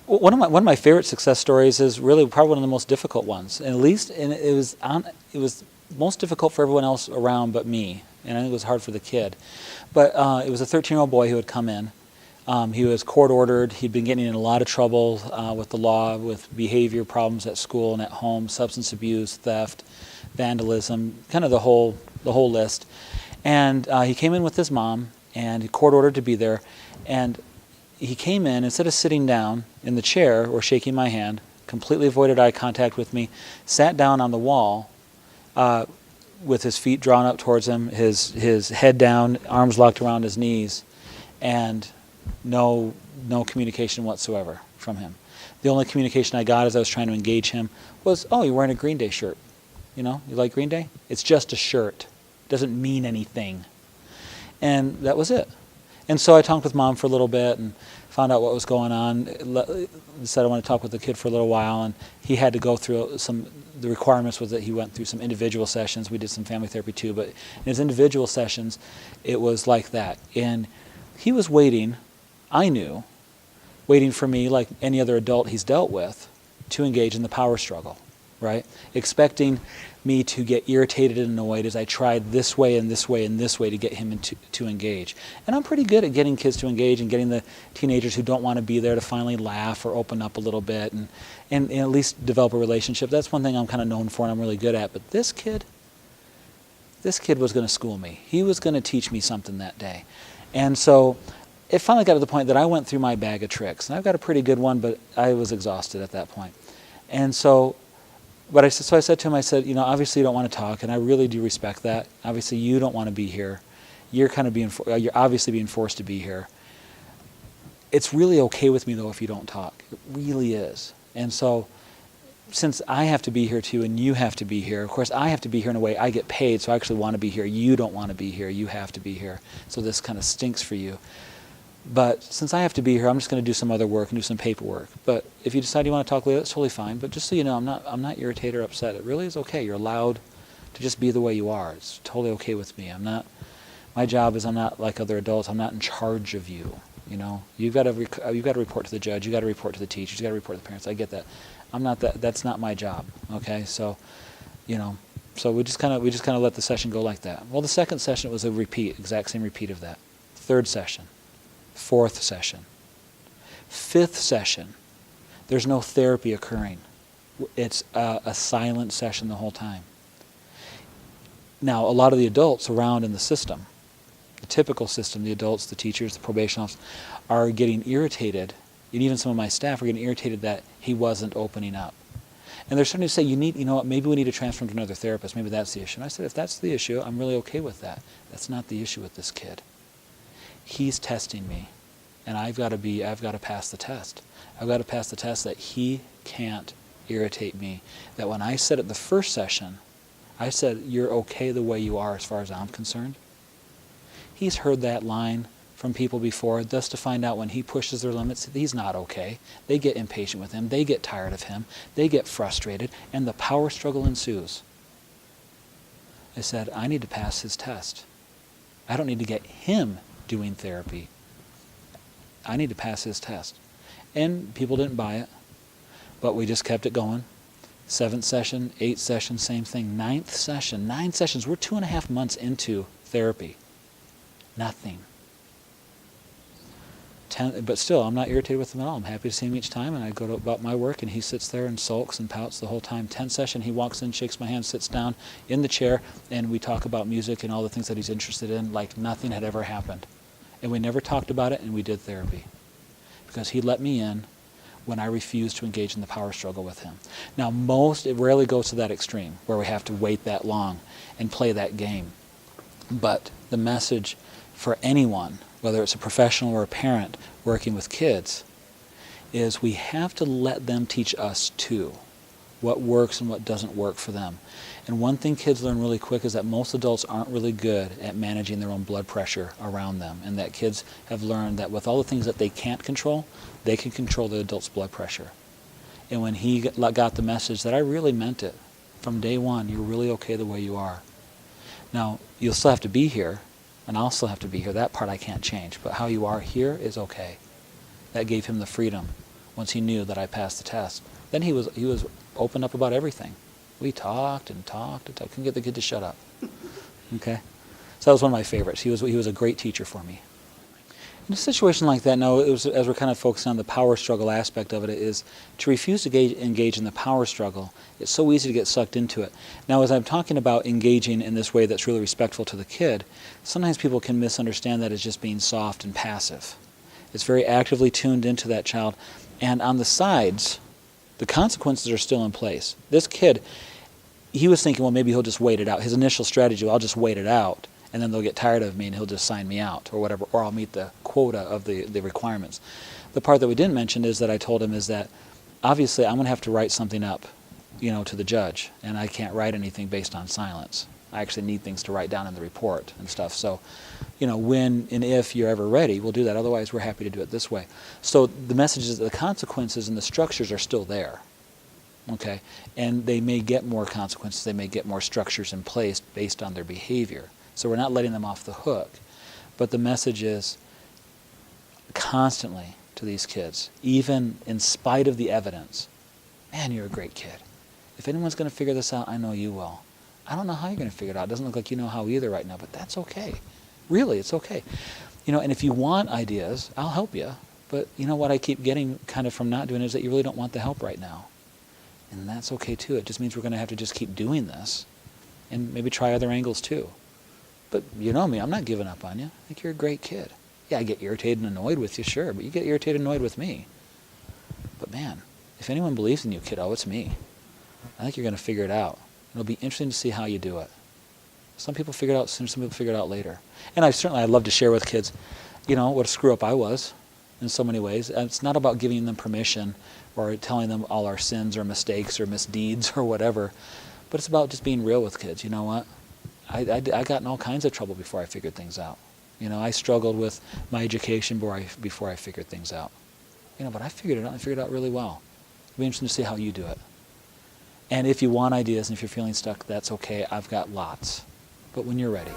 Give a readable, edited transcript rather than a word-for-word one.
One of my favorite success stories is really probably one of the most difficult ones. And at least it was most difficult for everyone else around but me, and I think it was hard for the kid. But it was a 13-year-old boy who had come in. He was court ordered. He'd been getting in a lot of trouble with the law, with behavior problems at school and at home, substance abuse, theft, vandalism, kind of the whole list. And he came in with his mom, and court ordered to be there. And he came in, instead of sitting down in the chair or shaking my hand, completely avoided eye contact with me, sat down on the wall with his feet drawn up towards him, his head down, arms locked around his knees, and no communication whatsoever from him. The only communication I got as I was trying to engage him was, "Oh, you're wearing a Green Day shirt. You know, you like Green Day? It's just a shirt. It doesn't mean anything." And that was it. And so I talked with Mom for a little bit and found out what was going on. Said I want to talk with the kid for a little while, and he had to go through the requirements was that he went through some individual sessions. We did some family therapy too, but in his individual sessions, it was like that. And he was waiting, I knew, waiting for me like any other adult he's dealt with to engage in the power struggle, right? Expecting me to get irritated and annoyed as I tried this way and this way and this way to get him to engage. And I'm pretty good at getting kids to engage and getting the teenagers who don't want to be there to finally laugh or open up a little bit and at least develop a relationship. That's one thing I'm kind of known for and I'm really good at. But this kid was going to school me. He was going to teach me something that day. And so it finally got to the point that I went through my bag of tricks. And I've got a pretty good one, but I was exhausted at that point. And so I said to him, I said, you know, obviously you don't want to talk, and I really do respect that. Obviously you don't want to be here. You're obviously being forced to be here. It's really okay with me, though, if you don't talk. It really is. And so since I have to be here, too, and you have to be here, of course, I have to be here in a way I get paid, so I actually want to be here. You don't want to be here. You have to be here. So this kind of stinks for you. But since I have to be here, I'm just going to do some other work and do some paperwork. But if you decide you want to talk later, that's totally fine. But just so you know, I'm not irritated or upset. It really is okay. You're allowed to just be the way you are. It's totally okay with me. My job is I'm not like other adults. I'm not in charge of you. You know, you've got to report to the judge. You've got to report to the teachers. You've got to report to the parents. I get that. I'm not that. That's not my job. Okay, so, you know, so we just kind of let the session go like that. Well, the second session was a repeat, exact same repeat of that. Third session. Fourth session. Fifth session, there's no therapy occurring. It's a silent session the whole time. Now, a lot of the adults around in the system, the typical system, the adults, the teachers, the probation officers, are getting irritated, and even some of my staff are getting irritated that he wasn't opening up. And they're starting to say, you know what, maybe we need to transfer him to another therapist. Maybe that's the issue. And I said, if that's the issue, I'm really okay with that. That's not the issue with this kid. He's testing me, and I've got to pass the test. I've got to pass the test that he can't irritate me. That when I said at the first session, I said, you're okay the way you are as far as I'm concerned. He's heard that line from people before, thus to find out when he pushes their limits, he's not okay. They get impatient with him. They get tired of him. They get frustrated, and the power struggle ensues. I said, I need to pass his test. I don't need to get him doing therapy. I need to pass his test. And people didn't buy it, but we just kept it going. 7th session, 8th session, same thing. 9th session, 9 sessions. We're 2.5 months into therapy. Nothing. But still, I'm not irritated with him at all. I'm happy to see him each time, and I go about my work, and he sits there and sulks and pouts the whole time. 10th session, he walks in, shakes my hand, sits down in the chair, and we talk about music and all the things that he's interested in like nothing had ever happened. And we never talked about it, and we did therapy. Because he let me in when I refused to engage in the power struggle with him. Now, it rarely goes to that extreme, where we have to wait that long and play that game. But the message for anyone, whether it's a professional or a parent working with kids, is we have to let them teach us too what works and what doesn't work for them. And one thing kids learn really quick is that most adults aren't really good at managing their own blood pressure around them, and that kids have learned that with all the things that they can't control, they can control the adult's blood pressure. And when he got the message that I really meant it from day one, you're really okay the way you are. Now, you'll still have to be here, and I'll still have to be here. That part I can't change. But how you are here is okay. That gave him the freedom once he knew that I passed the test. Then he was open up about everything. We talked and talked and talked. Couldn't get the kid to shut up. Okay? So that was one of my favorites. He was a great teacher for me. In a situation like that, now, as we're kind of focusing on the power struggle aspect of it, is to refuse to engage in the power struggle. It's so easy to get sucked into it. Now, as I'm talking about engaging in this way that's really respectful to the kid, sometimes people can misunderstand that as just being soft and passive. It's very actively tuned into that child. And on the sides, the consequences are still in place. This kid, he was thinking, well, maybe he'll just wait it out. His initial strategy, well, I'll just wait it out, and then they'll get tired of me and he'll just sign me out or whatever, or I'll meet the quota of the requirements. The part that we didn't mention is that I told him is that obviously I'm going to have to write something up, to the judge, and I can't write anything based on silence. I actually need things to write down in the report and stuff. So, when and if you're ever ready, we'll do that. Otherwise, we're happy to do it this way. So the message is that the consequences and the structures are still there. Okay? And they may get more consequences. They may get more structures in place based on their behavior. So we're not letting them off the hook. But the message is constantly to these kids, even in spite of the evidence, man, you're a great kid. If anyone's going to figure this out, I know you will. I don't know how you're going to figure it out. It doesn't look like you know how either right now, but that's okay. Really, it's okay. And if you want ideas, I'll help you. But what I keep getting kind of from not doing it is that you really don't want the help right now. And that's okay too. It just means we're going to have to just keep doing this and maybe try other angles too. But you know me, I'm not giving up on you. I think you're a great kid. Yeah, I get irritated and annoyed with you, sure, but you get irritated and annoyed with me. But man, if anyone believes in you, kiddo, it's me. I think you're going to figure it out. It'll be interesting to see how you do it. Some people figure it out sooner, some people figure it out later. And I'd love to share with kids, what a screw-up I was in so many ways. And it's not about giving them permission or telling them all our sins or mistakes or misdeeds or whatever, but it's about just being real with kids. You know what? I got in all kinds of trouble before I figured things out. I struggled with my education before I figured things out. But I figured it out. I figured it out really well. It'll be interesting to see how you do it. And if you want ideas and if you're feeling stuck, that's okay. I've got lots. But when you're ready.